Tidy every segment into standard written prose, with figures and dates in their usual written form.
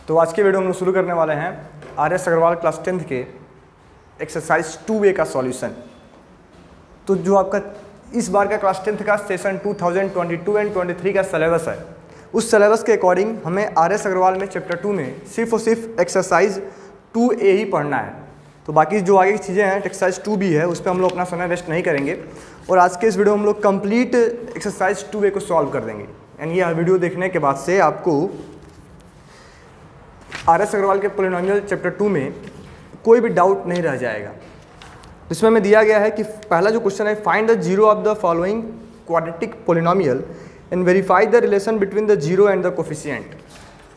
तो आज के वीडियो हम लोग शुरू करने वाले हैं आर.एस. अग्रवाल क्लास 10th के एक्सरसाइज 2A का सॉल्यूशन। तो जो आपका इस बार का क्लास 10th का सेशन 2022 एंड 23 का सिलेबस है, उस सिलेबस के अकॉर्डिंग हमें आर.एस. अग्रवाल में चैप्टर 2 में सिर्फ और सिर्फ एक्सरसाइज 2A ही पढ़ना है। तो बाकी जो आगे की चीज़ें हैं एक्सरसाइज 2B है, उस पर हम लोग अपना समय वेस्ट नहीं करेंगे और आज के इस वीडियो में हम लोग कंप्लीट एक्सरसाइज 2A को सॉल्व कर देंगे। यानी यह वीडियो देखने के बाद से आपको आर.एस. अग्रवाल के पॉलिनोमियल चैप्टर 2 में कोई भी डाउट नहीं रह जाएगा। इसमें हमें दिया गया है कि पहला जो क्वेश्चन है, find the zero of the following quadratic polynomial and verify the relation between the zero and the coefficient.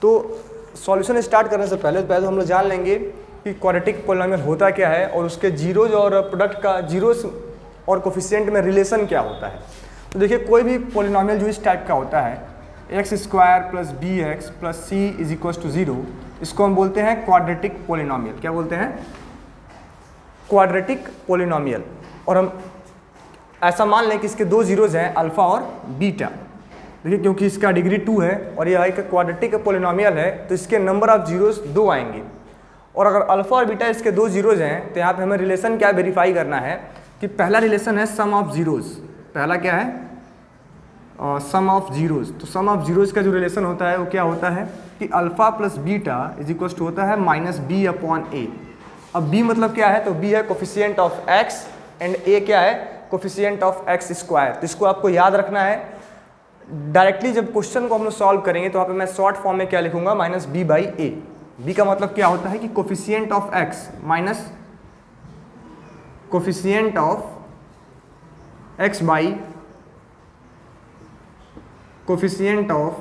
तो सॉल्यूशन स्टार्ट करने से पहले हम लोग जान लेंगे कि क्वाड्रेटिक पॉलिनोमियल होता क्या है और उसके जीरोज और प्रोडक्ट का जीरोस और कोफिशिएंट में रिलेशन क्या होता है। तो देखिए, कोई भी पॉलिनोमियल जो इस टाइप का होता है, x square plus b x plus c is equal to 0, इसको हम बोलते हैं क्वाड्रेटिक पॉलिनोमियल। क्या बोलते हैं? Quadratic polynomial. और हम ऐसा मान लें कि इसके दो जीरोज हैं, अल्फा और बीटा। देखिए, क्योंकि इसका डिग्री 2 है और यह एक क्वाड्रेटिक पॉलिनोमियल है, तो इसके नंबर ऑफ जीरोज 2 आएंगे। और अगर अल्फा और बीटा इसके दो जीरोज हैं, तो यहाँ पे हमें रिलेशन क्या वेरीफाई करना है कि पहला रिलेशन है सम ऑफ जीरोज। पहला क्या है? Sum of zeros. तो सम ऑफ जीरोज का जो रिलेशन होता है वो क्या होता है कि alpha plus beta is equal to होता है माइनस बी अपॉन ए। अब बी मतलब क्या है? तो बी है कोफिशिएंट ऑफ एक्स एंड ए क्या है? Coefficient of x square. तो इसको आपको याद रखना है। डायरेक्टली जब क्वेश्चन को हम लोग सॉल्व करेंगे तो वहाँ पे मैं शॉर्ट फॉर्म में क्या लिखूंगा? Minus b by a. B का मतलब क्या होता है कि coefficient of x minus coefficient of x by coefficient of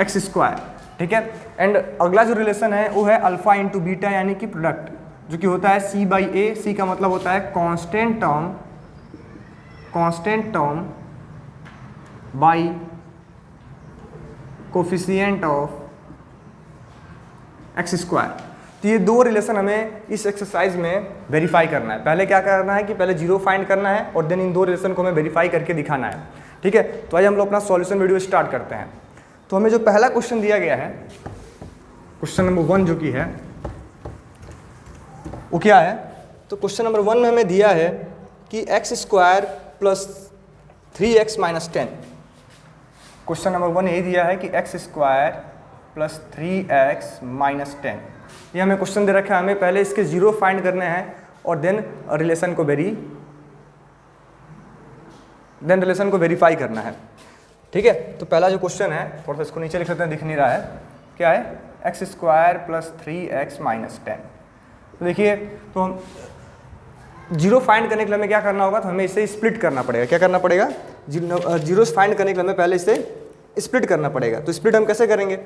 x square. ठीक है। एंड अगला जो रिलेशन है वो है अल्फा इंटू बीटा, यानी कि प्रोडक्ट, जो कि होता है सी बाई ए। सी का मतलब होता है constant term by coefficient of x square. तो ये दो रिलेशन हमें इस एक्सरसाइज में वेरीफाई करना है। पहले क्या करना है कि पहले जीरो फाइंड करना है और देन इन दो रिलेशन को हमें वेरीफाई करके दिखाना है। ठीक है। तो आइए हम लोग अपना सॉल्यूशन वीडियो स्टार्ट करते हैं। तो हमें जो पहला क्वेश्चन दिया गया है, क्वेश्चन नंबर 1 जो कि है वो क्या है? तो क्वेश्चन नंबर 1 में हमें दिया है कि x square plus 3x minus 10। Question number 1 यही दिया है कि x square plus 3x minus 10। ये हमें क्वेश्चन दे रखा है। हमें पहले इसके जीरो फाइंड करने हैं और देन रिलेशन को वेरीफाई करना है। ठीक है। तो पहला जो क्वेश्चन है, थोड़ा सा इसको नीचे लिख लेते हैं, दिख नहीं रहा है। क्या है? X square plus 3x minus 10। तो देखिए, तो हम जीरो फाइंड करने के लिए हमें क्या करना होगा? तो हमें इसे स्प्लिट करना पड़ेगा। क्या करना पड़ेगा? जीरो फाइंड करने के लिए हमें पहले इसे स्प्लिट करना पड़ेगा। तो स्प्लिट हम कैसे करेंगे?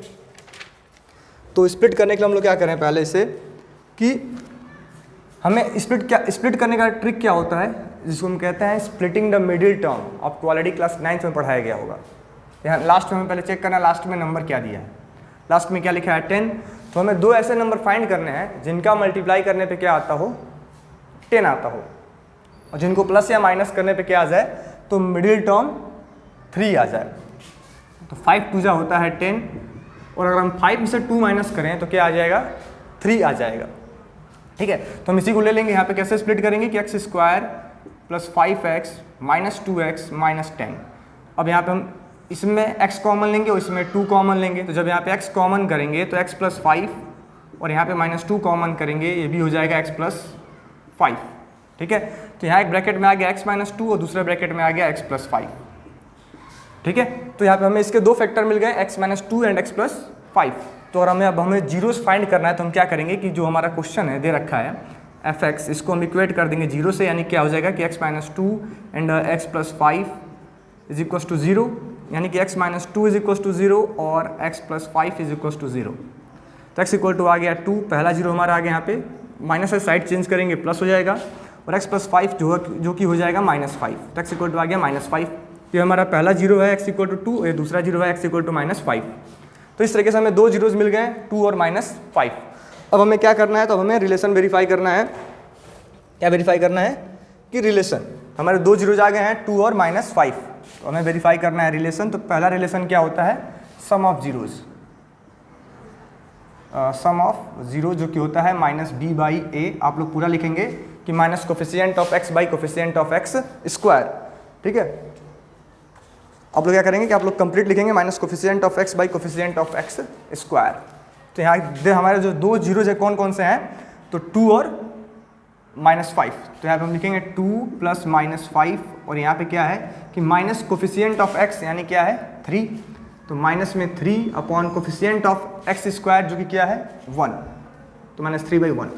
तो स्प्लिट करने के लिए हम लोग क्या करें पहले इसे कि हमें स्प्लिट करने का ट्रिक क्या होता है, जिसको हम कहते हैं स्प्लिटिंग द मिडिल टर्म। आपको ऑलरेडी क्लास 9th में पढ़ाया गया होगा। यहाँ लास्ट में हमें पहले चेक करना है लास्ट में नंबर क्या दिया है। लास्ट में क्या लिखा है? 10। तो हमें दो ऐसे नंबर फाइंड करने हैं जिनका मल्टीप्लाई करने पे क्या आता हो? 10 आता हो, और जिनको प्लस या माइनस करने पे क्या आ जाए? तो मिडिल टर्म 3 आ जाए। तो 5 2 होता है 10, और अगर हम 5 में से 2 माइनस करें तो क्या आ जाएगा? 3 आ जाएगा। ठीक है। तो हम इसी को ले लेंगे। यहाँ पे कैसे स्प्लिट करेंगे कि x square plus 5x minus 2x minus 10। अब यहाँ पे हम इसमें x कॉमन लेंगे और इसमें 2 कॉमन लेंगे। तो जब यहाँ पे x कॉमन करेंगे तो x प्लस 5, और यहाँ पे माइनस 2 कॉमन करेंगे, ये भी हो जाएगा x प्लस 5। ठीक है। तो यहाँ एक ब्रैकेट में आ गया x माइनस 2 और दूसरे ब्रैकेट में आ गया x प्लस 5। ठीक है। तो यहाँ पे हमें इसके दो फैक्टर मिल गए, x minus 2 and x plus 5। तो अगर हमें जीरोस फाइंड करना है तो हम क्या करेंगे कि जो हमारा क्वेश्चन है दे रखा है fx, इसको हम इक्वेट कर देंगे जीरो से। यानी क्या हो जाएगा कि x minus 2 and x plus 5 is equal to 0, यानी कि x minus 2 is equal to 0 और x plus 5 is equal to 0। तो x इक्वल टू आ गया 2, पहला जीरो हमारा आ गया। यहाँ पे माइनस से साइड चेंज करेंगे, प्लस हो जाएगा, और x प्लस 5 जो कि हो जाएगा माइनस 5। तो x इक्वल टू आ गया माइनस 5। ये हमारा पहला जीरो है x इक्वल टू 2, ये दूसरा जीरो है x इक्वल टू माइनस 5। तो इस तरीके से हमें दो जीरोज मिल गए, 2 और माइनस 5। अब हमें क्या करना है? तो हमें रिलेशन वेरीफाई करना है। क्या वेरीफाई करना है? कि रिलेशन हमारे दो जीरोज आ गए हैं 2 और माइनस 5। तो हमें वेरीफाई करना है रिलेशन। तो पहला रिलेशन क्या होता है, sum of zeros, sum of zero जो कि होता है माइनस बी बाई ए। आप लोग पूरा लिखेंगे कि minus coefficient of x by coefficient of x square. ठीक है, आप लोग क्या करेंगे कि आप लोग कंप्लीट लिखेंगे minus coefficient of x by coefficient of x square. तो यहाँ हमारे जो दो जीरोज है कौन कौन से हैं, तो 2 और -5। तो यहाँ पे हम लिखेंगे 2 + -5 और यहाँ पे क्या है कि माइनस कोफिशिएंट ऑफ एक्स यानी क्या है 3, तो माइनस में 3 upon coefficient of x square जो कि क्या है 1, तो -3/1।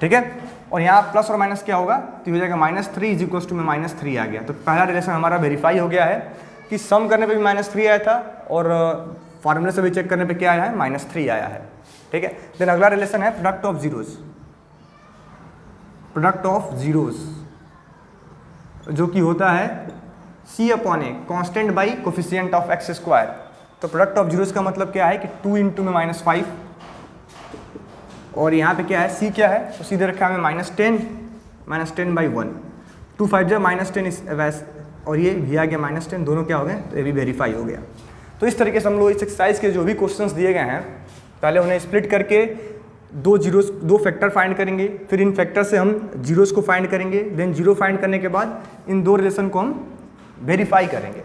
ठीक है, और यहाँ प्लस और माइनस क्या होगा, तो हो जाएगा -3 = में -3 आ गया। तो पहला रिलेशन हमारा वेरीफाई हो गया है कि सम करने पे भी -3 आया था और फार्मूले से भी चेक करने पे क्या आया है, -3 आया है। ठीक है, देन अगला रिलेशन है product of zeros. Product of zeros जो कि होता है C/A constant by coefficient of x square. तो प्रोडक्ट ऑफ जीरोज का मतलब क्या है कि 2 × में -5 और यहाँ पे क्या है C क्या है, तो सीधे रखा है हमें -10 -10/1, 2 5 जा -10 और ये भी आ गया -10, दोनों क्या हो गए, तो ये भी वेरीफाई हो गया। तो इस तरीके से हम लोग इस एक्सरसाइज के जो भी क्वेश्चंस दिए गए हैं पहले उन्हें स्प्लिट करके दो फैक्टर फाइंड करेंगे, फिर इन फैक्टर से हम जीरोस को फाइंड करेंगे, देन जीरो फाइंड करने के बाद इन दो रिलेशन को हम वेरीफाई करेंगे।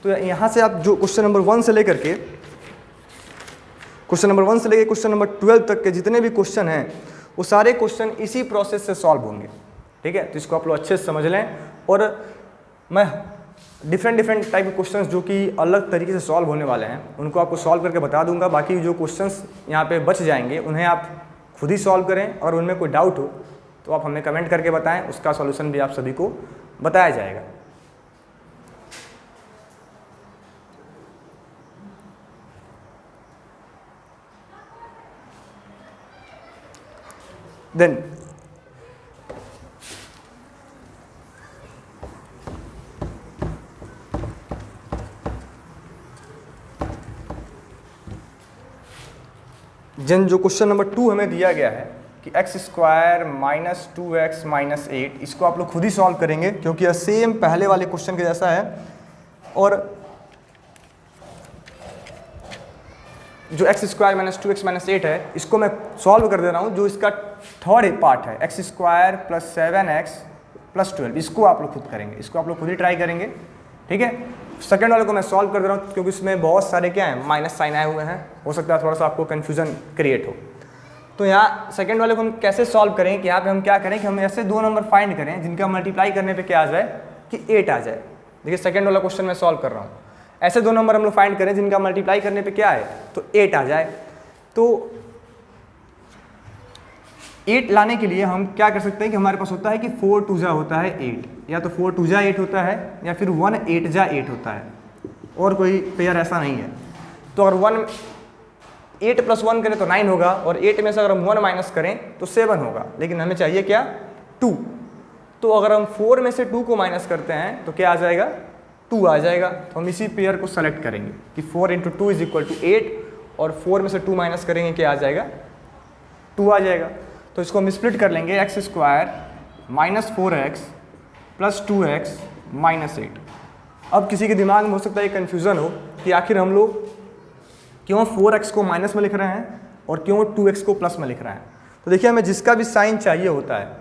तो यहाँ से आप जो क्वेश्चन नंबर 1 से लेकर के क्वेश्चन नंबर 12 तक के जितने भी क्वेश्चन हैं वो सारे क्वेश्चन इसी प्रोसेस से सॉल्व होंगे। ठीक है, तो इसको आप लोग अच्छे से समझ लें और मैं डिफरेंट टाइप के क्वेश्चंस जो कि अलग तरीके से सॉल्व होने वाले हैं उनको आपको सॉल्व करके बता दूंगा। बाकी जो क्वेश्चंस यहाँ पे बच जाएंगे उन्हें आप खुद ही सॉल्व करें और उनमें कोई डाउट हो तो आप हमें कमेंट करके बताएं, उसका सॉल्यूशन भी आप सभी को बताया जाएगा। देन जो क्वेश्चन नंबर 2 हमें दिया गया है कि x² - 2x - 8, इसको आप लोग खुद ही सॉल्व करेंगे क्योंकि यह सेम पहले वाले क्वेश्चन के जैसा है। और जो x² - 2x - 8 है इसको मैं सॉल्व कर दे रहा हूँ। जो इसका थर्ड पार्ट है x² + 7x + 12, इसको आप लोग खुद करेंगे, इसको आप लोग खुद ही ट्राई करेंगे। ठीक है, सेकंड वाले को मैं सॉल्व कर दे रहा हूँ क्योंकि इसमें बहुत सारे क्या हैं माइनस साइन आए हुए हैं, हो सकता है थोड़ा सा आपको कन्फ्यूजन क्रिएट हो। तो यहाँ सेकंड वाले को हम कैसे सॉल्व करें कि यहाँ पे हम क्या करें कि हम ऐसे दो नंबर फाइंड करें जिनका मल्टीप्लाई करने पे क्या आ जाए कि 8 आ जाए। देखिए सेकंड वाला क्वेश्चन मैं सॉल्व कर रहा हूँ, ऐसे दो नंबर हम लोग फाइंड करें जिनका मल्टीप्लाई करने पे क्या है तो 8 आ जाए। तो 8 लाने के लिए हम क्या कर सकते हैं कि हमारे पास होता है कि 4 2 जा होता है 8, या तो 4 2 जा 8 होता है या फिर 1 8 जा 8 होता है, और कोई पेयर ऐसा नहीं है। तो अगर 8 + 1 करें तो 9 होगा और 8 में से अगर हम 1 माइनस करें तो 7 होगा, लेकिन हमें चाहिए क्या 2। तो अगर हम 4 में से 2 को माइनस करते हैं तो क्या आ जाएगा 2 आ जाएगा। तो हम इसी पेयर को सेलेक्ट करेंगे कि 4 × 2 = 8 और 4 में से 2 माइनस करेंगे क्या आ जाएगा 2 आ जाएगा। तो इसको हम स्प्लिट कर लेंगे x² - 4x + 2x - 8। अब किसी के दिमाग में हो सकता है कन्फ्यूज़न हो कि आखिर हम लोग क्यों 4x को माइनस में लिख रहे हैं और क्यों 2x को प्लस में लिख रहे हैं। तो देखिए हमें जिसका भी साइन चाहिए होता है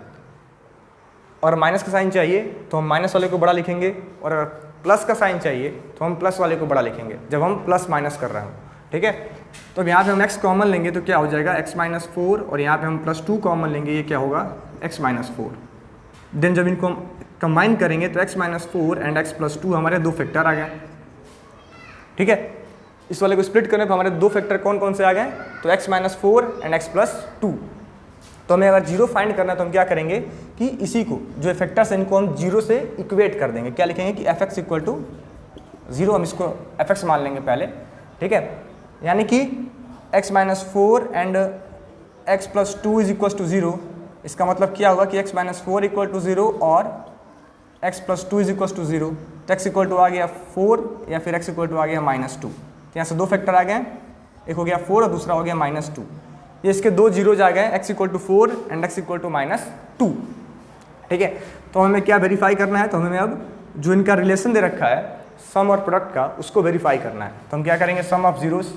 और माइनस का साइन चाहिए तो हम माइनस वाले को बड़ा लिखेंगे, और अगर प्लस का साइन चाहिए तो हम प्लस वाले को बड़ा लिखेंगे जब हम प्लस माइनस कर रहे हो। ठीक है, तो अब यहाँ पे हम x कॉमन लेंगे तो क्या हो जाएगा x - 4, और यहाँ पे हम +2 कॉमन लेंगे, ये क्या होगा x - 4। देन जब इनको हम कंबाइन करेंगे तो x - 4 एंड x + 2 हमारे दो फैक्टर आ गए। ठीक है, इस वाले को स्प्लिट करने पर हमारे दो फैक्टर कौन कौन से आ गए तो x - 4 एंड x + 2। तो हमें अगर जीरो फाइंड करना है तो हम क्या करेंगे कि इसी को जो फैक्टर्स हैं इनको हम जीरो से इक्वेट कर देंगे। क्या लिखेंगे कि fx = 0, हम इसको fx मान लेंगे पहले। ठीक है, यानी कि x - 4 एंड x + 2 = 0। इसका मतलब क्या होगा कि x - 4 = 0 और x + 2 = 0। तो x = आ गया 4 या फिर x = आ गया -2। तो यहाँ से दो फैक्टर आ गए, एक हो गया 4 और दूसरा हो गया -2। ये इसके दो जीरोज आ गए, x = 4 एंड x = -2। ठीक है, तो हमें क्या वेरीफाई करना है, तो हमें अब जो इनका रिलेशन दे रखा है सम और प्रोडक्ट का, उसको वेरीफाई करना है। तो हम क्या करेंगे, सम ऑफ जीरोस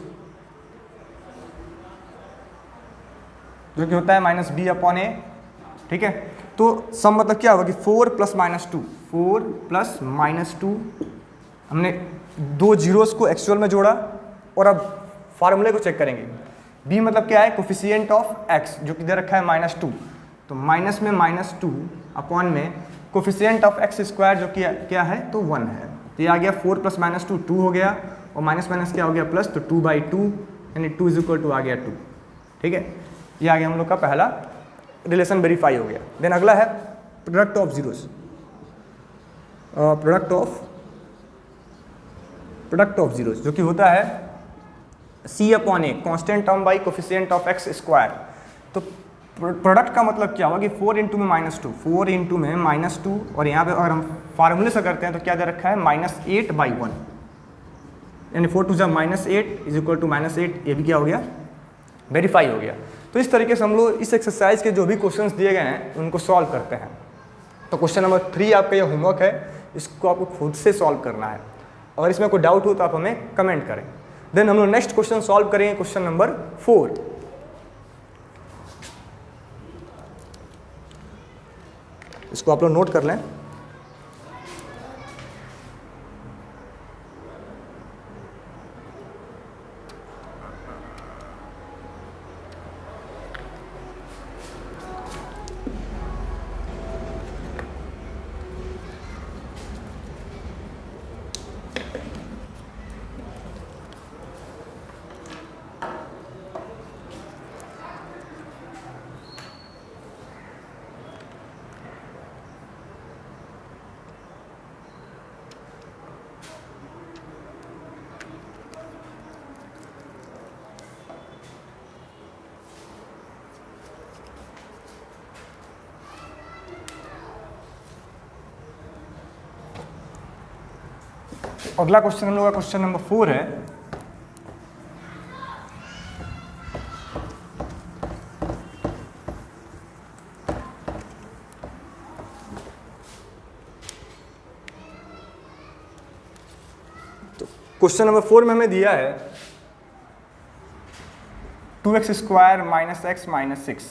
जो कि होता है माइनस बी अपॉन ए, ठीक है। तो सम मतलब क्या होगा कि 4 प्लस माइनस 2, 4 प्लस माइनस 2, हमने दो जीरोस को एक्चुअल में जोड़ा और अब फार्मूले को चेक करेंगे। बी मतलब क्या है, कोफिशिएंट ऑफ एक्स जो कि दे रखा है माइनस 2, तो माइनस में माइनस 2 अपॉन में कोफिशिएंट ऑफ एक्स स्क्वायर जो कि क्या है तो 1 है। तो ये आ गया 4 प्लस माइनस 2, 2 हो गया, और माइनस माइनस क्या हो गया प्लस, तो 2/2 यानी 2 इज इक्वल टू आ गया 2, ठीक है। ये आ गया हम लोग का पहला रिलेशन वेरीफाई हो गया। देन अगला है product of zeros, product of zero जो कि होता है C upon A constant term by coefficient of x square. तो प्रोडक्ट का मतलब क्या होगा कि 4 इंटू में माइनस 2, 4 इंटू में माइनस 2, और यहाँ पे अगर हम फार्मूले से करते हैं तो क्या दे रखा है -8/1, यानी 4 टू जा -8 इज इक्वल टू -8, ये भी क्या हो गया वेरीफाई हो गया। तो इस तरीके से हम लोग इस एक्सरसाइज के जो भी क्वेश्चंस दिए गए हैं उनको सॉल्व करते हैं। तो क्वेश्चन नंबर 3 आपका ये होमवर्क है, इसको आपको खुद से सॉल्व करना है। अगर इसमें कोई डाउट हो तो आप हमें कमेंट करें। देन हम लोग नेक्स्ट क्वेश्चन सॉल्व करेंगे, क्वेश्चन नंबर 4। इसको आप लोग नोट कर लें। अगला क्वेश्चन हम लोग का क्वेश्चन नंबर 4 है। तो क्वेश्चन नंबर 4 में हमें दिया है 2x square minus x minus 6।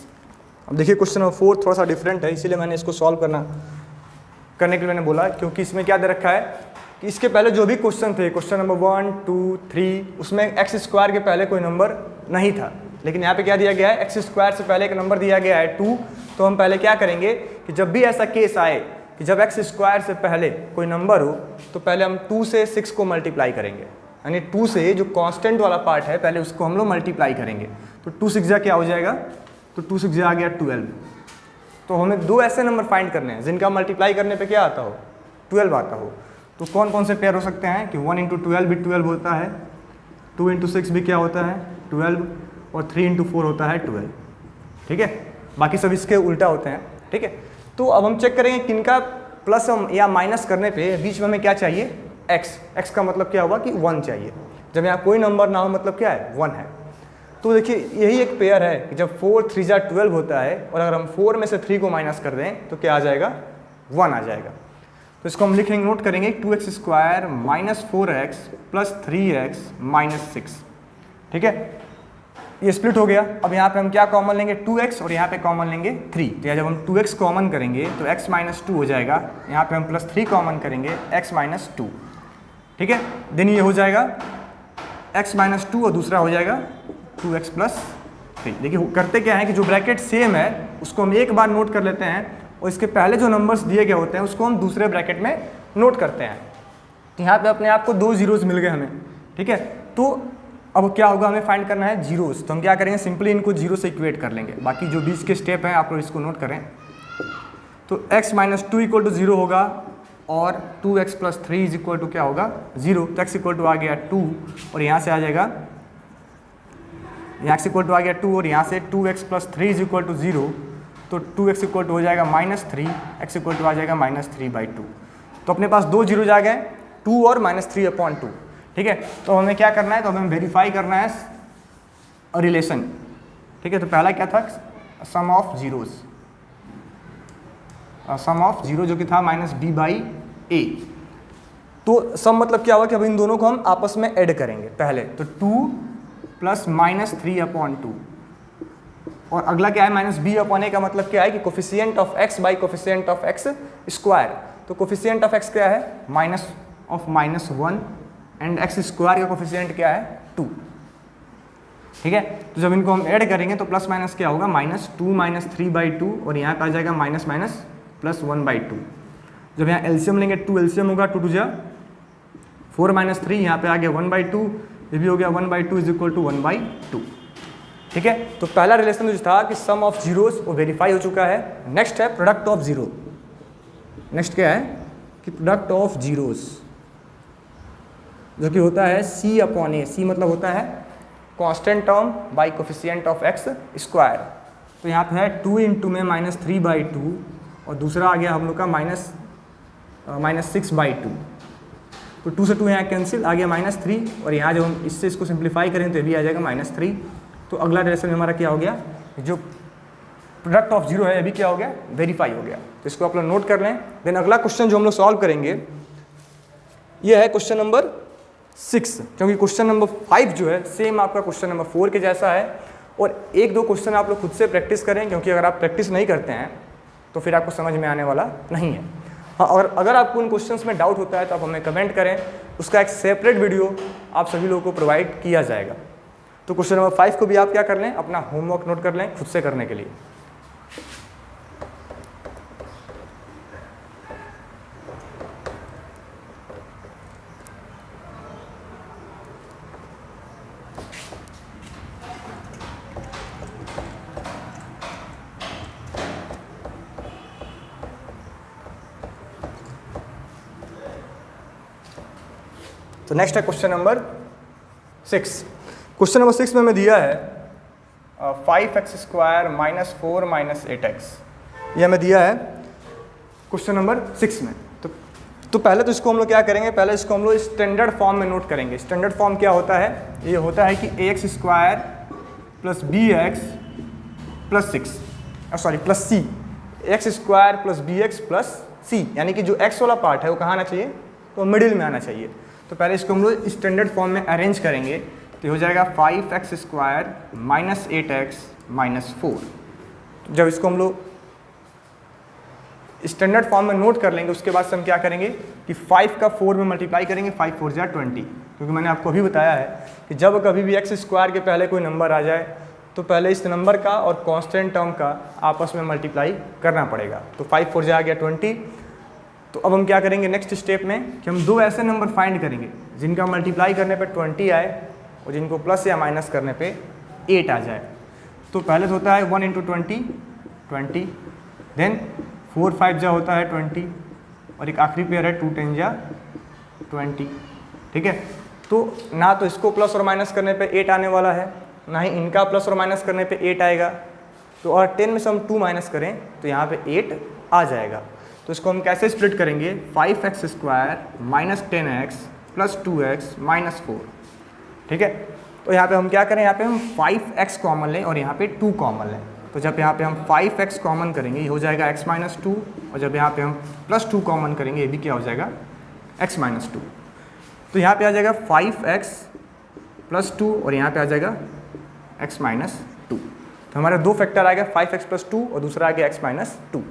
अब देखिए क्वेश्चन नंबर 4 थोड़ा सा डिफरेंट है, इसीलिए मैंने इसको सॉल्व करने के लिए मैंने बोला, क्योंकि इसमें क्या दे रखा है कि इसके पहले जो भी क्वेश्चन थे, क्वेश्चन नंबर 1, 2, 3, उसमें एक्स स्क्वायर के पहले कोई नंबर नहीं था, लेकिन यहाँ पे क्या दिया गया है, एक्स स्क्वायर से पहले एक नंबर दिया गया है 2। तो हम पहले क्या करेंगे कि जब भी ऐसा केस आए कि जब एक्स स्क्वायर से पहले कोई नंबर हो तो पहले हम 2 से 6 को मल्टीप्लाई करेंगे, यानी 2 से जो कॉन्स्टेंट वाला पार्ट है पहले उसको हम लोग मल्टीप्लाई करेंगे। तो 2 6 क्या हो जाएगा, तो 2 6 आ गया 12। तो हमें दो ऐसे नंबर फाइंड करने हैं जिनका मल्टीप्लाई करने पे क्या आता हो, 12 आता हो। तो कौन कौन से पेयर हो सकते हैं कि 1 × 12 भी 12 होता है, 2 × 6 भी क्या होता है 12, और 3 × 4 होता है 12, ठीक है। बाकी सब इसके उल्टा होते हैं, ठीक है। तो अब हम चेक करेंगे किनका प्लस या माइनस करने पे बीच में हमें क्या चाहिए, x का मतलब क्या हुआ कि 1 चाहिए। जब यहाँ कोई नंबर ना हो मतलब क्या है 1 है। तो देखिए यही एक पेयर है कि जब 4 3 जा 12 होता है और अगर हम 4 में से 3 को माइनस कर दें तो क्या आ जाएगा 1 आ जाएगा। तो इसको हम लिखेंगे, नोट करेंगे 2x square minus 4x plus 3x minus 6, ठीक है। ये स्प्लिट हो गया। अब यहाँ पे हम क्या कॉमन लेंगे 2x और यहाँ पे कॉमन लेंगे 3। तो जब हम 2x कॉमन करेंगे तो x माइनस 2 हो जाएगा, यहाँ पे हम प्लस 3 कॉमन करेंगे x माइनस 2, ठीक है। देन ये हो जाएगा x माइनस 2 और दूसरा हो जाएगा 2x प्लस 3। देखिए करते क्या है कि जो ब्रैकेट सेम है उसको हम एक बार नोट कर लेते हैं और इसके पहले जो नंबर्स दिए गए होते हैं उसको हम दूसरे ब्रैकेट में नोट करते हैं। तो यहाँ पे अपने आप को 2 जीरोस मिल गए हमें, ठीक है। तो अब क्या होगा, हमें फाइंड करना है जीरोस। तो हम क्या करेंगे, सिंपली इनको जीरो से इक्वेट कर लेंगे। बाकी जो बीच के स्टेप हैं आप लोग इसको नोट करें। तो x माइनस 2 इक्वल टू 0 होगा और 2x plus 3 is equal to क्या होगा 0। तो x इक्वल टू आ गया 2 और यहाँ से आ जाएगा, यहाँ x इक्वल टू आ गया 2 और यहाँ से 2x plus 3 is equal to 0। तो 2x इक्वल टू हो जाएगा -3, x इक्वल टू आ जाएगा -3/2। तो अपने पास 2 जीरो आ गए, 2 और -3/2, ठीक है। तो हमें क्या करना है, तो हमें वेरीफाई करना है रिलेशन, ठीक है। तो पहला क्या था, sum of zeros, sum of zero जो कि था -b/a, तो सम मतलब क्या हुआ कि अब इन दोनों को हम आपस में ऐड करेंगे पहले, तो 2 प्लस माइनस 3/2, और अगला क्या है माइनस b/a का मतलब क्या है कि coefficient of x by coefficient of x square. तो कोफिशिएंट ऑफ x क्या है -(-1) एंड x स्क्वायर का कोफिशिएंट क्या है 2। ठीक है, तो जब इनको हम ऐड करेंगे तो प्लस माइनस क्या होगा -2 - 3/2, और यहाँ पे आ जाएगा माइनस माइनस प्लस 1/2। जब यहाँ एलसीएम लेंगे 2 एलसीएम होगा 2 2 4 - 3, यहाँ पे आ गया 1/2, ये भी हो गया 1/2 इज इक्वल टू 1/2। ठीक है, तो पहला रिलेशन जो था कि सम ऑफ जीरोस वो वेरीफाई हो चुका है। नेक्स्ट है प्रोडक्ट ऑफ जीरो। नेक्स्ट क्या है कि प्रोडक्ट ऑफ जीरोस जो कि होता है C/A। C मतलब होता है constant term by coefficient of x square. तो यहाँ पे है 2 इंटू में -3/2, और दूसरा आ गया हम लोग का -6/2। तो 2 से 2 यहाँ कैंसिल, आ गया -3, और यहाँ जब हम इससे इसको सिंप्लीफाई करें तो ये भी आ जाएगा -3। तो अगला रिलेशन हमारा क्या हो गया, जो प्रोडक्ट ऑफ जीरो है ये भी क्या हो गया, वेरीफाई हो गया। तो इसको आप लोग नोट कर लें। देन अगला क्वेश्चन जो हम लोग सॉल्व करेंगे ये है क्वेश्चन नंबर 6, क्योंकि क्वेश्चन नंबर 5 जो है सेम आपका क्वेश्चन नंबर 4 के जैसा है। और 1-2 क्वेश्चन आप लोग खुद से प्रैक्टिस करें, क्योंकि अगर आप प्रैक्टिस नहीं करते हैं तो फिर आपको समझ में आने वाला नहीं है। हाँ, और अगर आपको उन क्वेश्चंस में डाउट होता है तो आप हमें कमेंट करें, उसका एक सेपरेट वीडियो आप सभी लोगों को प्रोवाइड किया जाएगा। तो क्वेश्चन नंबर 5 को भी आप क्या कर लें, अपना होमवर्क नोट कर लें खुद से करने के लिए। तो नेक्स्ट है क्वेश्चन नंबर 6। क्वेश्चन नंबर 6 में हमें दिया है 5x² -4 - 8x। ये हमें दिया है क्वेश्चन नंबर 6 में। तो पहले तो इसको हम लोग क्या करेंगे, पहले इसको हम लोग स्टैंडर्ड फॉर्म में नोट करेंगे। स्टैंडर्ड फॉर्म क्या होता है, ये होता है कि ax² + bx + 6 sorry plus c, x² + bx + c, यानी कि जो x वाला पार्ट है वो कहाँ आना चाहिए, तो मिडिल में आना चाहिए। तो पहले इसको हम लोग स्टैंडर्ड फॉर्म में अरेंज करेंगे, तो हो जाएगा 5x² - 8x - 4। जब इसको हम लोग स्टैंडर्ड फॉर्म में नोट कर लेंगे उसके बाद से हम क्या करेंगे कि 5 का 4 में मल्टीप्लाई करेंगे, 5 4 = 20। क्योंकि मैंने आपको अभी बताया है कि जब कभी भी x² के पहले कोई नंबर आ जाए तो पहले इस नंबर का और कांस्टेंट टर्म का आपस में मल्टीप्लाई करना पड़ेगा। तो 5 4 आ गया 20। तो अब हम क्या करेंगे नेक्स्ट स्टेप में कि हम 2 ऐसे नंबर फाइंड करेंगे जिनका मल्टीप्लाई करने पे 20 आए और जिनको प्लस या माइनस करने पे 8 आ जाए। तो पहले तो होता है 1 × 20 20, देन 4 5 जा होता है 20, और एक आखिरी पेयर है 2 10 जा 20। ठीक है, तो ना तो इसको प्लस और माइनस करने पे 8 आने वाला है, ना ही इनका प्लस और माइनस करने पे 8 आएगा। तो और 10 में से हम 2 माइनस करें तो यहाँ पे 8 आ जाएगा। तो इसको हम कैसे स्प्लिट करेंगे, 5x² - 10x + 2x - 4। ठीक है, तो यहाँ पे हम क्या करें, यहाँ पे हम 5x कॉमन लें और यहाँ पे 2 कॉमन लें। तो जब यहाँ पे हम 5x कॉमन करेंगे ये हो जाएगा x - 2, और जब यहाँ पे हम +2 कॉमन करेंगे ये भी क्या हो जाएगा x - 2। तो यहाँ पे आ जाएगा 5x + 2 और यहाँ पे आ जाएगा x - 2। तो हमारे 2 फैक्टर आ गया, 5x + 2 और दूसरा आ गया x - 2।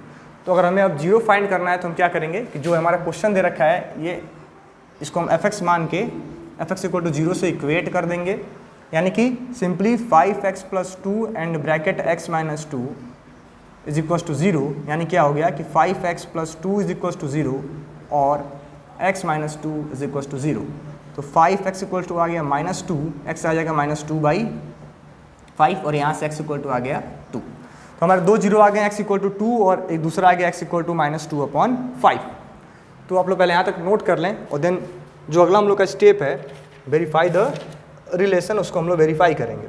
तो अगर हमें अब 0 फाइंड करना है तो हम क्या करेंगे कि जो हमारा क्वेश्चन दे रखा है ये इसको हम fx मान के fx = 0 से इक्वेट कर देंगे, यानी कि simply 5x + 2 and bracket x - 2 = 0, यानी क्या हो गया कि 5x + 2 = 0 और x - 2 = 0। तो 5x = आ गया -2, x आ जाएगा -2/5 और यहाँ से x = आ गया 2। तो हमारे 2 0 आ गए, x = 2 और एक दूसरा आ गया x = -2/5। तो आप लोग पहले यहाँ तक नोट कर लें, और देन जो अगला हम लोग का स्टेप है वेरीफाई द रिलेशन, उसको हम लोग वेरीफाई करेंगे।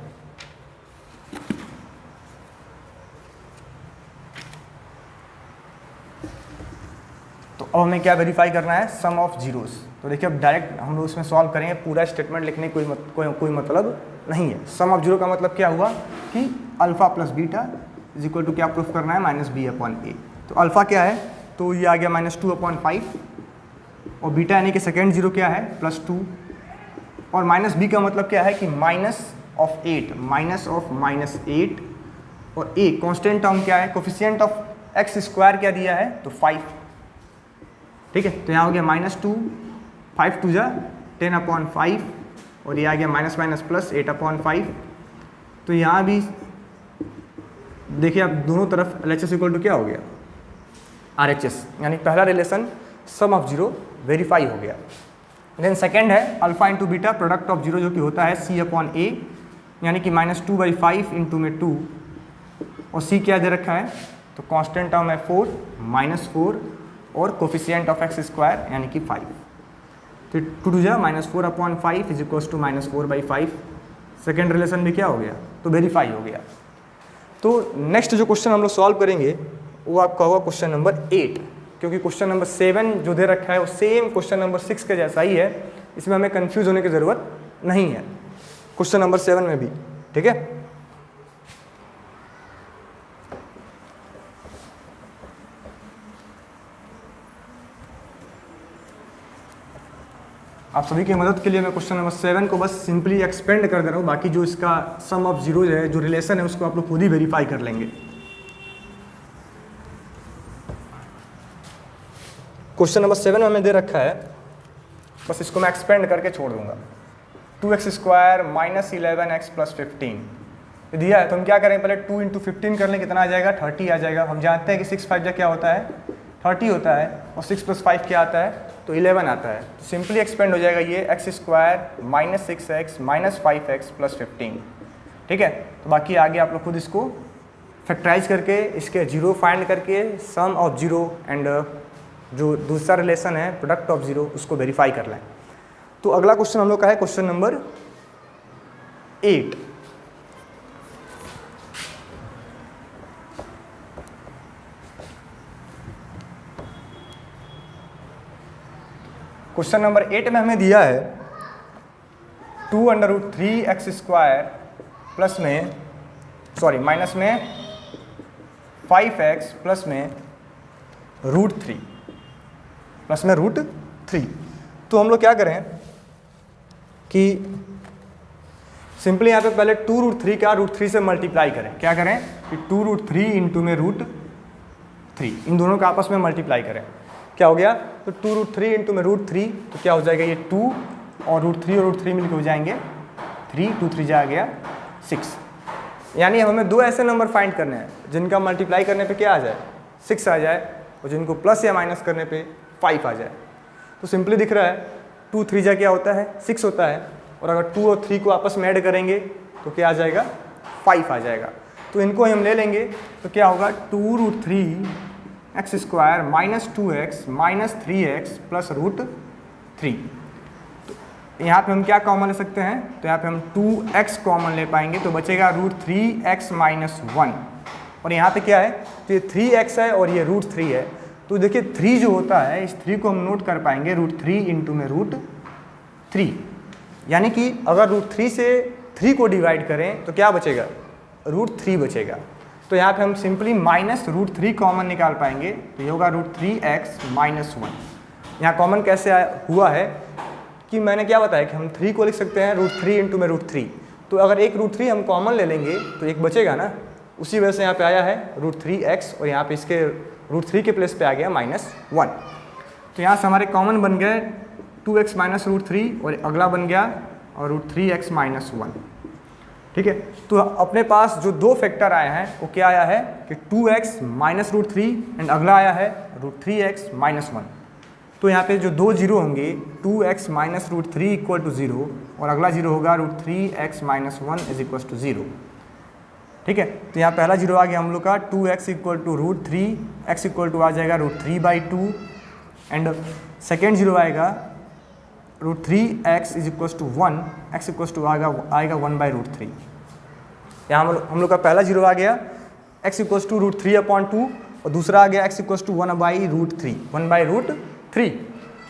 तो अब हमें क्या वेरीफाई करना है, सम ऑफ जीरोस। तो देखिए अब डायरेक्ट हम लोग इसमें सॉल्व करेंगे, पूरा स्टेटमेंट लिखने की कोई मतलब नहीं है। सम ऑफ जीरो का मतलब क्या हुआ कि अल्फा + बीटा = क्या प्रूफ करना है, -b/a। तो अल्फा क्या है, तो ये आ गया -2/5, और बीटा यानी कि सेकेंड जीरो क्या है +2, और माइनस बी का मतलब क्या है कि माइनस ऑफ 8 -8, और ए कांस्टेंट टर्म क्या है, कोफिशिएंट ऑफ एक्स स्क्वायर क्या दिया है तो 5, ठीक है। तो यहाँ हो गया -2, 5 2 जा 10/5, और ये आ गया माइनस माइनस प्लस 8/5। तो यहाँ भी देखिए आप दोनों तरफ LHS इक्वल टू क्या हो गया RHS, यानी पहला relation sum of zero verify हो गया। देन सेकेंड है alpha into beta product of zero, जो कि होता है C/A, यानी कि -2/5 इंटू में 2, और C क्या दे रखा है तो कांस्टेंट टर्म है 4 -4, और कोफिशिएंट ऑफ एक्स स्क्वायर यानी कि 5। तो 2 2 जा -4/5 is equals to -4/5। Second relation भी क्या हो गया तो वेरीफाई हो गया। तो नेक्स्ट जो क्वेश्चन हम लोग सॉल्व करेंगे वो आपका होगा क्वेश्चन नंबर 8, क्योंकि क्वेश्चन नंबर 7 जो दे रखा है वो सेम क्वेश्चन नंबर 6 के जैसा ही है, इसमें हमें कंफ्यूज होने की ज़रूरत नहीं है क्वेश्चन नंबर 7 में भी, ठीक है। आप सभी की मदद के लिए मैं क्वेश्चन नंबर 7 को बस सिंपली एक्सपेंड कर दे रहा हूँ, बाकी जो इसका सम ऑफ जीरोज है, जो रिलेशन है, उसको आप लोग खुद ही वेरीफाई कर लेंगे। क्वेश्चन नंबर 7 में हमें दे रखा है, बस इसको मैं एक्सपेंड करके छोड़ दूंगा, 2x² - 11x + 15 दिया है। तो हम क्या करें, पहले 2 × 15 कर लें, कितना आ जाएगा 30 आ जाएगा। हम जानते हैं कि 6 5 क्या होता है 30 होता है, और 6 + 5 क्या आता है तो 11 आता है। तो सिंपली एक्सपेंड हो जाएगा ये x² - 6x - 5x + 15, ठीक है। तो बाकी आगे आप लोग खुद इसको फैक्टराइज करके इसके जीरो फाइंड करके सम ऑफ जीरो एंड जो दूसरा रिलेशन है प्रोडक्ट ऑफ जीरो उसको वेरीफाई कर लें। तो अगला क्वेश्चन हम लोग का है क्वेश्चन नंबर 8। क्वेश्चन नंबर 8 में हमें दिया है 2√3x² प्लस में माइनस में 5x प्लस में √3 प्लस में √3। तो हम लोग क्या करें कि सिंपली यहाँ पे पहले 2√3 का √3 से मल्टीप्लाई करें। क्या करें कि 2√3 इंटू में √3, इन दोनों का आपस में मल्टीप्लाई करें। क्या हो गया तो 2√3 इंटू में √3, तो क्या हो जाएगा ये 2 और √3 मिलकर हो जाएंगे 3, 2 3 जा गया 6। यानी हमें दो ऐसे नंबर फाइंड करने हैं जिनका मल्टीप्लाई करने पे क्या आ जाए 6 आ जाए, और जिनको प्लस या माइनस करने पे 5 आ जाए। तो सिंपली दिख रहा है 2 3 जा क्या होता है 6 होता है, और अगर 2 और 3 को आपस में ऐड करेंगे तो क्या आ जाएगा 5 आ जाएगा। तो इनको हम ले लेंगे तो क्या होगा 2√3x² - 2x - 3x + √3। तो यहाँ पे हम क्या कॉमन ले सकते हैं, तो यहाँ पे हम 2x कॉमन ले पाएंगे, तो बचेगा √3x - 1, और यहाँ पे क्या है तो ये 3x है और ये √3 है। तो देखिए 3 जो होता है इस 3 को हम नोट कर पाएंगे √3 इंटू में √3, यानी कि अगर √3 से 3 को डिवाइड करें तो क्या बचेगा √3 बचेगा। तो यहाँ पे हम सिंपली -√3 कॉमन निकाल पाएंगे, तो ये होगा √3x - 1। यहाँ कॉमन कैसे हुआ है कि मैंने क्या बताया कि हम 3 को लिख सकते हैं √3 इंटू में √3, तो अगर एक √3 हम कॉमन ले लेंगे तो एक बचेगा ना, उसी वजह से यहाँ पे आया है √3x, और यहाँ पे इसके √3 के प्लेस पे आ गया -1। तो यहाँ से हमारे कॉमन बन गए 2x - √3, और अगला बन गया और √3x - 1, ठीक है। तो अपने पास जो दो फैक्टर आए हैं वो क्या आया है कि 2x - √3 एंड अगला आया है √3x - 1। तो यहाँ पे जो दो जीरो होंगे 2x - √3 = 0, और अगला जीरो होगा √3x - 1 = 0, ठीक है। तो यहाँ पहला जीरो आ गया हम लोग का 2x = √3, x = आ जाएगा √3/2, एंड सेकेंड जीरो आएगा √3x = 1, x आएगा 1/√3। यहाँ हम लोग का पहला जीरो आ गया x = √3/2, और दूसरा आ गया x = 1/√3।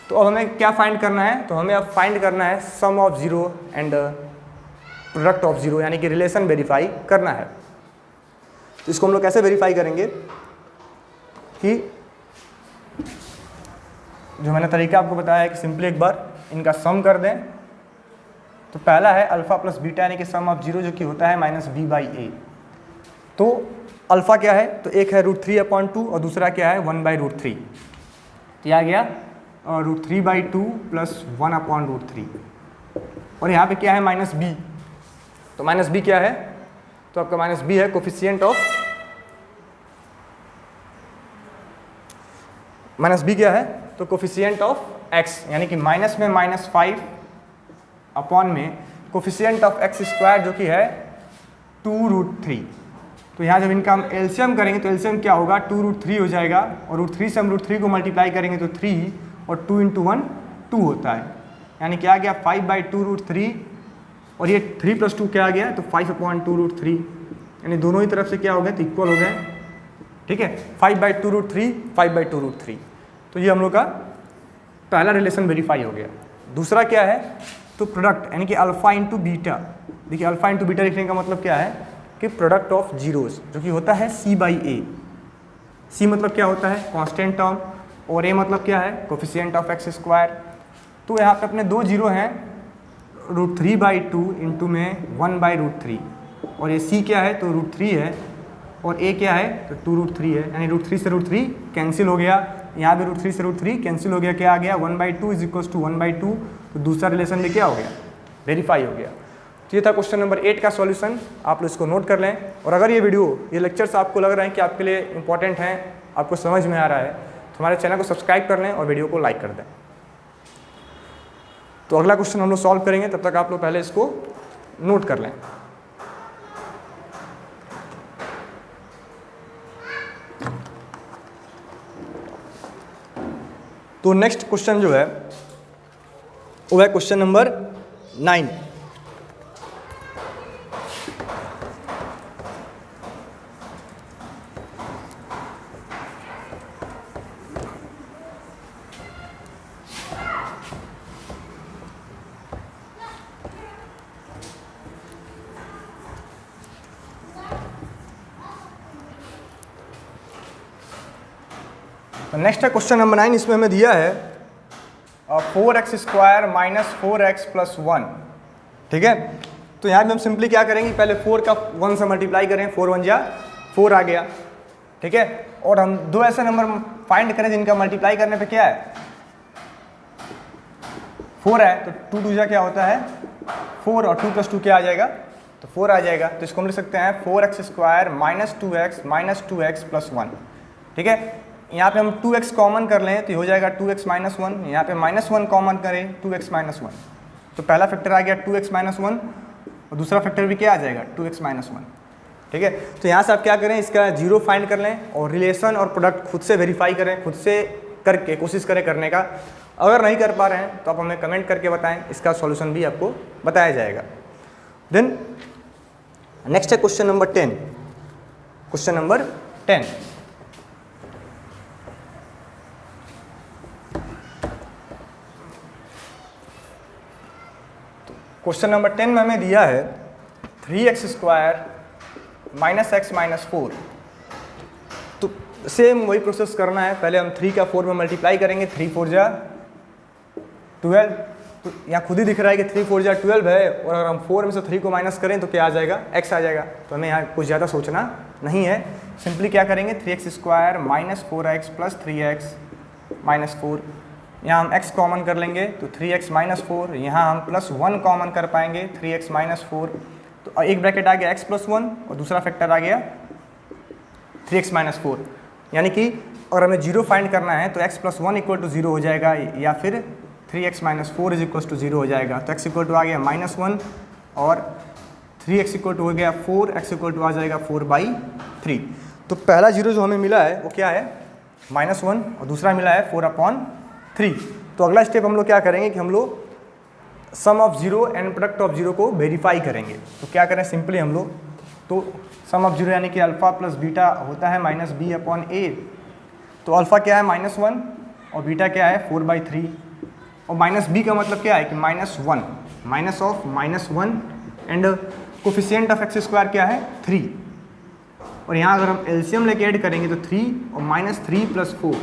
तो अब हमें क्या फाइंड करना है, तो हमें अब फाइंड करना है sum of zero and product of zero, यानी कि रिलेशन वेरीफाई करना है। तो इसको हम लोग कैसे वेरीफाई करेंगे कि जो मैंने तरीका आपको बताया है कि सिंपली एक बार इनका सम कर दें। तो पहला है अल्फ़ा प्लस बीटा यानी कि सम ऑफ जीरो जो कि होता है माइनस बी बाई ए। तो अल्फ़ा क्या है, तो एक है √3/2 और दूसरा क्या है 1/√3। तो यह आ गया √3/2 प्लस 1/√3 और यहाँ पे क्या है माइनस बी। तो माइनस बी क्या है, तो आपका माइनस बी है कोफिशिएंट ऑफ, माइनस बी क्या है तो कोफिशिएंट ऑफ एक्स, यानी कि माइनस में -5 अपॉन में कोफिशिएंट ऑफ x² जो कि है 2√3। तो यहाँ जब इनका हम एलसीएम करेंगे तो एलसीएम क्या होगा 2√3 हो जाएगा और √3 से हम √3 को मल्टीप्लाई करेंगे तो 3 और 2 × 1 2 होता है, यानी क्या आ गया 5/2√3 और ये 3 + 2 क्या आ गया तो 5/2√3, यानी दोनों ही तरफ से क्या हो गया तो इक्वल हो गए। ठीक है, 5/2√3 5/2√3। तो ये हम लोग का पहला रिलेशन वेरीफाई हो गया। दूसरा क्या है तो प्रोडक्ट यानी कि अल्फ़ा इंटू बीटा। देखिए अल्फ़ा इंटू बीटा लिखने का मतलब क्या है कि प्रोडक्ट ऑफ जीरोस जो कि होता है c/a। c मतलब क्या होता है कांस्टेंट टर्म और a मतलब क्या है कोफिशिएंट ऑफ x²। तो यहाँ पे अपने दो जीरो हैं √3/2 इंटू में 1/√3 और ये c क्या है तो √3 है और a क्या है तो 2√3 है, यानी √3 से √3 कैंसिल हो गया। यहाँ भी √3 से √3 कैंसिल हो गया, क्या आ गया 1/2 = 1/2। तो दूसरा रिलेशन भी क्या हो गया वेरीफाई हो गया। तो ये था क्वेश्चन नंबर 8 का सॉल्यूशन, आप लोग इसको नोट कर लें। और अगर ये वीडियो ये लेक्चर्स आपको लग रहे हैं कि आपके लिए इंपॉर्टेंट हैं, आपको समझ में आ रहा है, तो हमारे चैनल को सब्सक्राइब कर लें और वीडियो को लाइक कर दें। तो अगला क्वेश्चन हम लोग सॉल्व करेंगे, तब तक आप लोग पहले इसको नोट कर लें। तो नेक्स्ट क्वेश्चन जो है वो है क्वेश्चन नंबर 9। नेक्स्ट है क्वेश्चन नंबर 9। इसमें हमें दिया है 4x² - 4x + 1। ठीक है, तो यहाँ पे हम सिंपली क्या करेंगे पहले 4 का 1 से मल्टीप्लाई करें, 4 × 1 = 4 आ गया। ठीक है, और हम दो ऐसे नंबर फाइंड करें जिनका मल्टीप्लाई करने पे क्या है 4 है, तो 2 × 2 क्या होता है 4 और 2 + 2 क्या आ जाएगा तो 4 आ जाएगा। तो इसको हम लिख सकते हैं 4x² - 2x - 2x + 1। ठीक है, यहाँ पे हम 2x कॉमन कर लें तो हो जाएगा 2x - 1, यहाँ पे -1 कॉमन करें 2x - 1। तो पहला फैक्टर आ गया 2x - 1 और दूसरा फैक्टर भी क्या आ जाएगा 2x - 1। ठीक है, तो यहाँ से आप क्या करें इसका जीरो फाइंड कर लें और रिलेशन और प्रोडक्ट खुद से वेरीफाई करें, खुद से करके कोशिश करें करने का। अगर नहीं कर पा रहे हैं तो आप हमें कमेंट करके बताएं, इसका सॉल्यूशन भी आपको बताया जाएगा। देन नेक्स्ट है question number 10। Question number 10 question number 10 में हमें दिया है 3x² - x - 4। तो सेम वही प्रोसेस करना है, पहले हम 3 का 4 में मल्टीप्लाई करेंगे, 3 × 4 = 12। तो यहाँ खुद ही दिख रहा है कि 3 × 4 = 12 है, और अगर हम 4 में से 3 को माइनस करें तो क्या आ जाएगा x आ जाएगा। तो हमें यहाँ कुछ ज़्यादा सोचना नहीं है, सिंपली क्या करेंगे 3x² - 4x + 3x - 4। यहाँ हम x कॉमन कर लेंगे तो 3x - 4, यहाँ हम +1 कॉमन कर पाएंगे 3x - 4। तो एक ब्रैकेट आ गया x + 1 और दूसरा फैक्टर आ गया 3x - 4। यानी कि अगर हमें जीरो फाइंड करना है तो x + 1 = 0 हो जाएगा, या फिर 3x - 4 = 0 हो जाएगा। तो x आ गया -1 और 3x हो गया 4, x आ जाएगा 4/3। तो पहला जीरो जो हमें मिला है वो क्या है -1 और दूसरा मिला है 4/3। तो अगला स्टेप हम लोग क्या करेंगे कि हम लोग sum of zero and product of zero को वेरीफाई करेंगे। तो क्या करें सिंपली हम लोग तो सम ऑफ जीरो यानी कि अल्फ़ा प्लस बीटा होता है -b/a। तो अल्फ़ा क्या है -1 और बीटा क्या है 4/3, और -b का मतलब क्या है कि -1 minus of -1 and coefficient of x² क्या है 3। और यहाँ अगर हम एलसीएम लेके ऐड करेंगे तो 3 और -3 + 4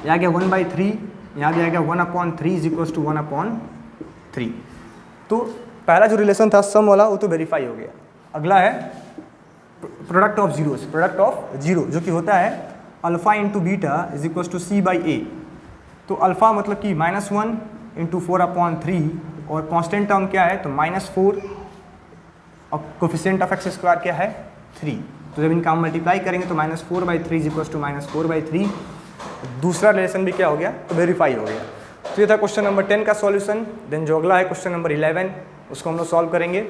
ये आ गया 1/3, यहाँ भी आ गया 1/3 इज इक्वल्स टू 1/3। तो पहला जो रिलेशन था सम वाला वो तो वेरीफाई हो गया। अगला है product of zeros, product of zero जो कि होता है alpha into beta is equals to C/A। तो अल्फा मतलब कि -1 इंटू 4/3 और कांस्टेंट टर्म क्या है तो -4 और कोफिशिएंट ऑफ एक्स स्क्वायर क्या है 3। तो जब इनका हम मल्टीप्लाई करेंगे तो -4/3 इज इक्वल्स टू -4/3। दूसरा रिलेशन भी क्या हो गया तो वेरीफाई हो गया। तो ये था क्वेश्चन नंबर 10 का सॉल्यूशन। देन जो अगला है क्वेश्चन नंबर 11, उसको हम लोग सॉल्व करेंगे।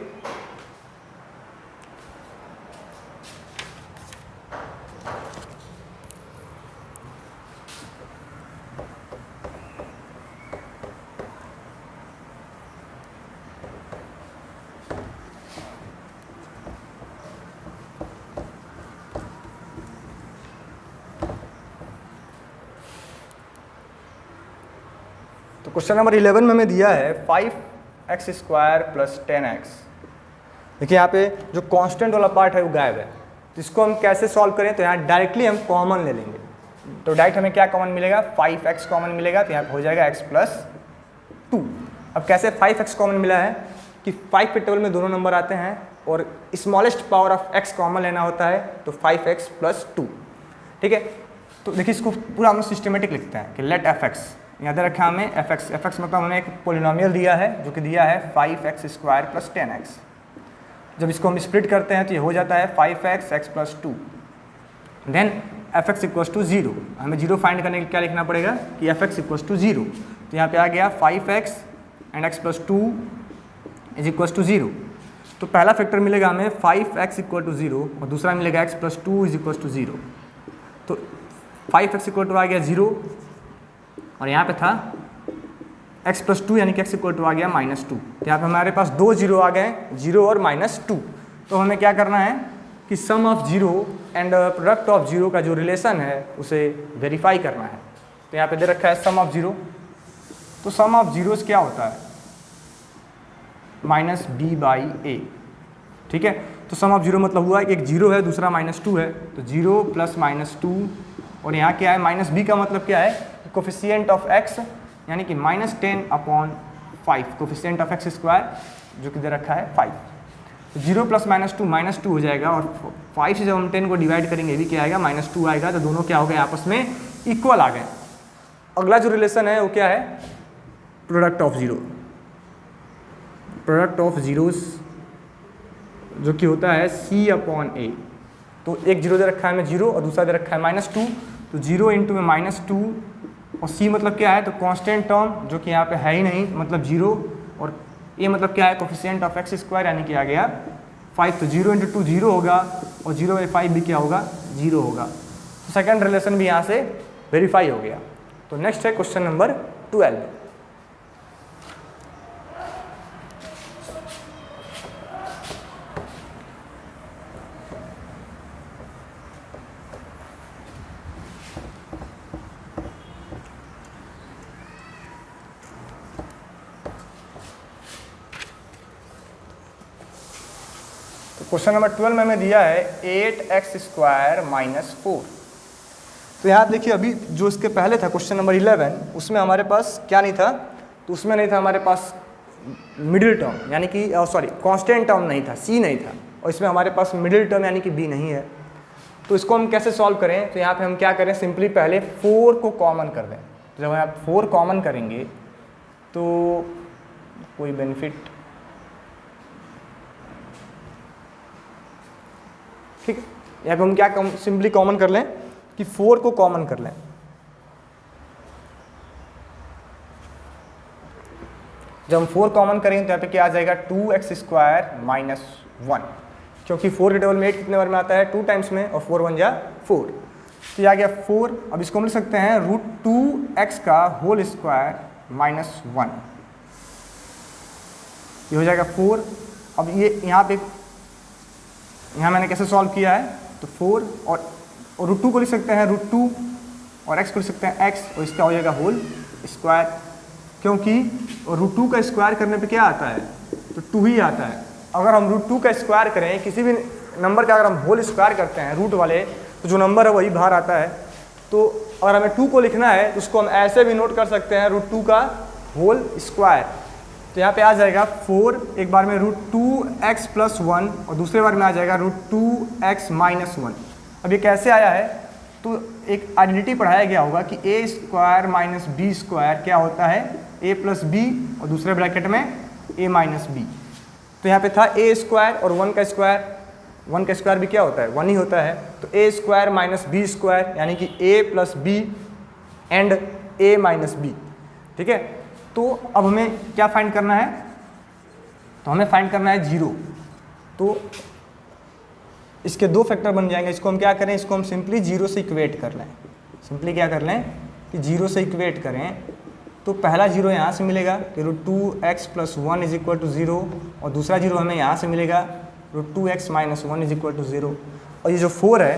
तो क्वेश्चन नंबर 11 में हमें दिया है 5x² + 10x। देखिए यहाँ पे जो कांस्टेंट वाला पार्ट है वो गायब है, तो इसको हम कैसे सॉल्व करें, तो यहाँ डायरेक्टली हम कॉमन ले लेंगे। तो डायरेक्ट हमें क्या कॉमन मिलेगा 5x कॉमन मिलेगा, तो यहाँ हो जाएगा x + 2। अब कैसे 5x कॉमन मिला है कि 5 के टेबल में दोनों नंबर आते हैं और smallest power of x common लेना होता है, तो 5x + 2। ठीक है, तो देखिए इसको पूरा हम सिस्टमेटिक लिखते हैं कि लेट fx, याद रखा हमें fx मतलब हमें एक पोलिनोमियल दिया है जो कि दिया है 5x² + 10x। जब इसको हम स्प्लिट करते हैं तो ये हो जाता है 5x x + 2। देन fx = 0, हमें 0 फाइंड करने के लिए क्या लिखना पड़ेगा कि fx = 0। तो यहाँ पे आ गया 5x and x + 2 is equals to 0। तो पहला फैक्टर मिलेगा हमें 5x = 0 और दूसरा मिलेगा x + 2 इज इक्वल्स टू 0। तो 5x = आ गया 0 और यहाँ पे था x + 2 यानी कि x = आ गया -2। तो यहाँ पे हमारे पास दो जीरो आ गए, 0 और -2। तो हमें क्या करना है कि sum of zero and product of zero का जो रिलेशन है उसे वेरीफाई करना है। तो यहाँ पे दे रखा है सम ऑफ जीरो। तो सम ऑफ जीरोस क्या होता है -b/a। ठीक है, तो सम ऑफ जीरो मतलब हुआ कि एक जीरो है दूसरा -2 है, तो 0 + -2 और यहाँ क्या है -b का मतलब क्या है कोफिशिएंट ऑफ x यानी कि -10/5 कोफिशिएंट ऑफ x² जो कि दे रखा है 5। तो 0 + -2 हो जाएगा और 5 से जब हम 10 को डिवाइड करेंगे ये भी क्या आएगा -2 आएगा। तो दोनों क्या हो गए आपस में इक्वल आ गए। अगला जो रिलेशन है वो क्या है product of zero, product of zero जो कि होता है C/A। तो एक जीरो दे रखा है हमें 0 और दूसरा दे रखा है -2। तो 0 × में -2 और c मतलब क्या है तो कांस्टेंट टर्म जो कि यहाँ पे है ही नहीं मतलब 0 और a मतलब क्या है कोफिशिएंट ऑफ x² यानी कि आ गया 5। तो 0 × 2 0 होगा और 0/5 भी क्या होगा 0 होगा। तो सेकंड रिलेशन भी यहाँ से वेरीफाई हो गया। तो नेक्स्ट है क्वेश्चन नंबर 12। क्वेश्चन नंबर 12 में हमें दिया है 8x² - 4। तो यहाँ देखिए अभी जो इसके पहले था क्वेश्चन नंबर 11 उसमें हमारे पास क्या नहीं था, तो उसमें नहीं था हमारे पास मिडिल टर्म यानी कि कांस्टेंट टर्म नहीं था, c नहीं था, और इसमें हमारे पास मिडिल टर्म यानी कि b नहीं है। तो इसको हम कैसे सॉल्व करें, तो यहाँ पे हम क्या करें सिंपली पहले 4 को कॉमन कर दें। तो जब आप 4 कॉमन करेंगे तो कोई बेनिफिट ठीक है, यहाँ पे हम क्या सिंपली कॉमन कर लें कि 4 को कॉमन कर लें। जब हम 4 कॉमन करेंगे तो यहाँ पे क्या आ जाएगा 2x² - 1, क्योंकि 4 के टेबल में 8 कितने बार में आता है 2 टाइम्स में और 4 × 1 = 4। तो ये आ गया 4। अब इसको हम लिख सकते हैं √2x² - 1, ये हो जाएगा 4। अब ये यहाँ मैंने कैसे सॉल्व किया है तो 4 और √2 को लिख सकते हैं √2 और x को लिख सकते हैं x और इसका हो जाएगा होल स्क्वायर, क्योंकि √2 का स्क्वायर करने पे क्या आता है तो 2 ही आता है। अगर हम √2 का स्क्वायर करें किसी भी नंबर का अगर हम होल स्क्वायर करते हैं रूट वाले तो जो नंबर है वही बाहर आता है। तो अगर हमें 2 को लिखना है तो उसको हम ऐसे भी नोट कर सकते हैं √2 का होल स्क्वायर। तो यहाँ पे आ जाएगा 4, एक बार में √2x + 1 और दूसरे बार में आ जाएगा √2x - 1। अब ये कैसे आया है, तो एक आइडेंटिटी पढ़ाया गया होगा कि a² - b² क्या होता है, a + b और दूसरे ब्रैकेट में a - b। तो यहाँ पे था a² और 1 का स्क्वायर, 1 का स्क्वायर भी क्या होता है, 1 ही होता है। तो a² - b² यानी कि a + b and a - b। ठीक है, तो अब हमें क्या फाइंड करना है, तो हमें फाइंड करना है 0। तो इसके 2 फैक्टर बन जाएंगे, इसको हम क्या करें, इसको हम सिंपली 0 से इक्वेट कर लें। सिंपली क्या कर लें कि 0 से इक्वेट करें, तो पहला 0 यहाँ से मिलेगा कि √2x + 1 = 0 और दूसरा 0 हमें यहाँ से मिलेगा √2x - 1 = 0। और ये जो 4 है,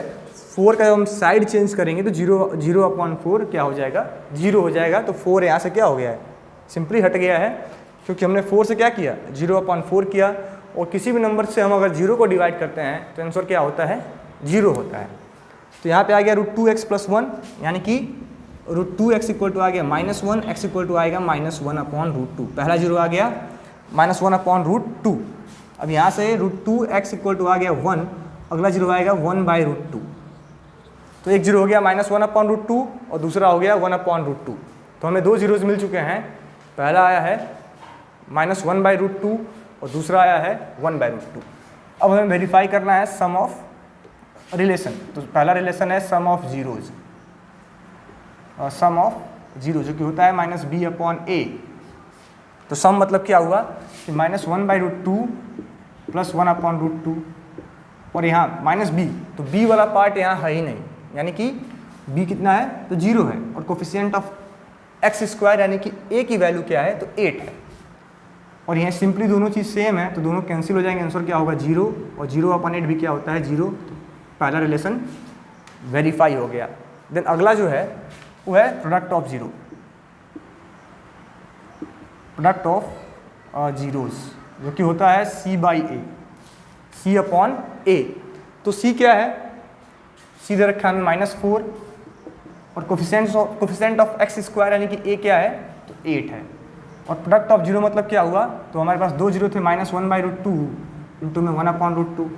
4 का जब हम साइड चेंज करेंगे तो 0/4 क्या हो जाएगा, 0 हो जाएगा। तो 4 यहाँ से क्या हो गया है, सिंपली हट गया है, क्योंकि हमने 4 से क्या किया, 0/4 किया। और किसी भी नंबर से हम अगर 0 को डिवाइड करते हैं तो आंसर क्या होता है, 0 होता है। तो यहाँ पे आ गया √2x + 1 यानी कि √2x = आ गया -1, x = आएगा -1/√2। पहला 0 आ गया -1/√2। अब यहाँ से √2x = आ गया 1, अगला 0 आएगा 1/√2। तो एक 0 हो गया -1/√2 और दूसरा हो गया 1/√2। तो हमें 2 zeros मिल चुके हैं, पहला आया है -1/√2 और दूसरा आया है 1/√2। अब हमें वेरीफाई करना है सम ऑफ रिलेशन। तो पहला रिलेशन है sum of zeros, sum of zero जो कि होता है -b/a। तो सम मतलब क्या हुआ कि -1/√2 + 1/√2 और यहाँ -b, तो b वाला पार्ट यहाँ है ही नहीं, यानी कि b कितना है, तो 0 है। और कोफिशिएंट ऑफ x² यानी कि a की वैल्यू क्या है, तो 8 है। और यहाँ सिंपली दोनों चीज़ सेम है तो दोनों कैंसिल हो जाएंगे, आंसर क्या होगा 0। और 0/8 भी क्या होता है, 0। पहला रिलेशन वेरीफाई हो गया। देन अगला जो है वो है product of zero, product of zeros जो कि होता है c/a, c/a। तो c क्या है, c दे रखा है -4 और कोफिशिएंट ऑफ x² यानी कि a क्या है, तो 8 है। और प्रोडक्ट ऑफ जीरो मतलब क्या हुआ, तो हमारे पास 2 0 थे, -1/√2 इंटू में 1/√2।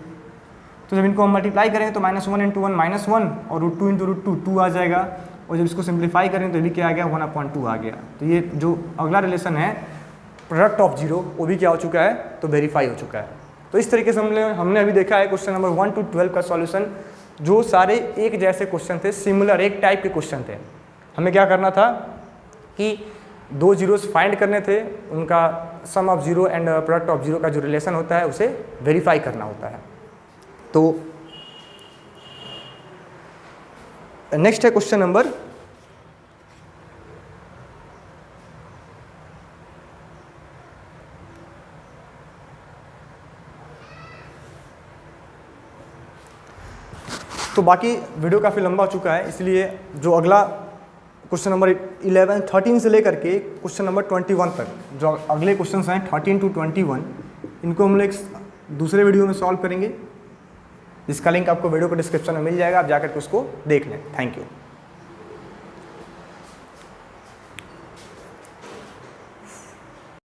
तो जब इनको हम मल्टीप्लाई करेंगे तो -1 × 1 -1 और √2 × √2 2 आ जाएगा। और जब इसको सिंप्लीफाई करें तो ये भी क्या आ गया, 1/2 आ गया। तो ये जो अगला रिलेशन है प्रोडक्ट ऑफ जीरो, वो भी क्या हो चुका है, तो वेरीफाई हो चुका है। तो इस तरीके से हमने अभी देखा है क्वेश्चन नंबर 1 to 12 का सॉल्यूशन, जो सारे एक जैसे क्वेश्चन थे, सिमिलर एक टाइप के क्वेश्चन थे। हमें क्या करना था कि 2 जीरोस फाइंड करने थे, उनका sum of zero and product of zero का जो रिलेशन होता है उसे वेरीफाई करना होता है। तो नेक्स्ट है क्वेश्चन नंबर तो बाकी वीडियो काफ़ी लंबा हो चुका है, इसलिए जो अगला क्वेश्चन नंबर 11 13 से लेकर के क्वेश्चन नंबर 21 तक जो अगले क्वेश्चंस हैं 13 to 21, इनको हम लोग दूसरे वीडियो में सॉल्व करेंगे, जिसका लिंक आपको वीडियो को डिस्क्रिप्शन में मिल जाएगा, आप जाकर के उसको देख लें। Thank you.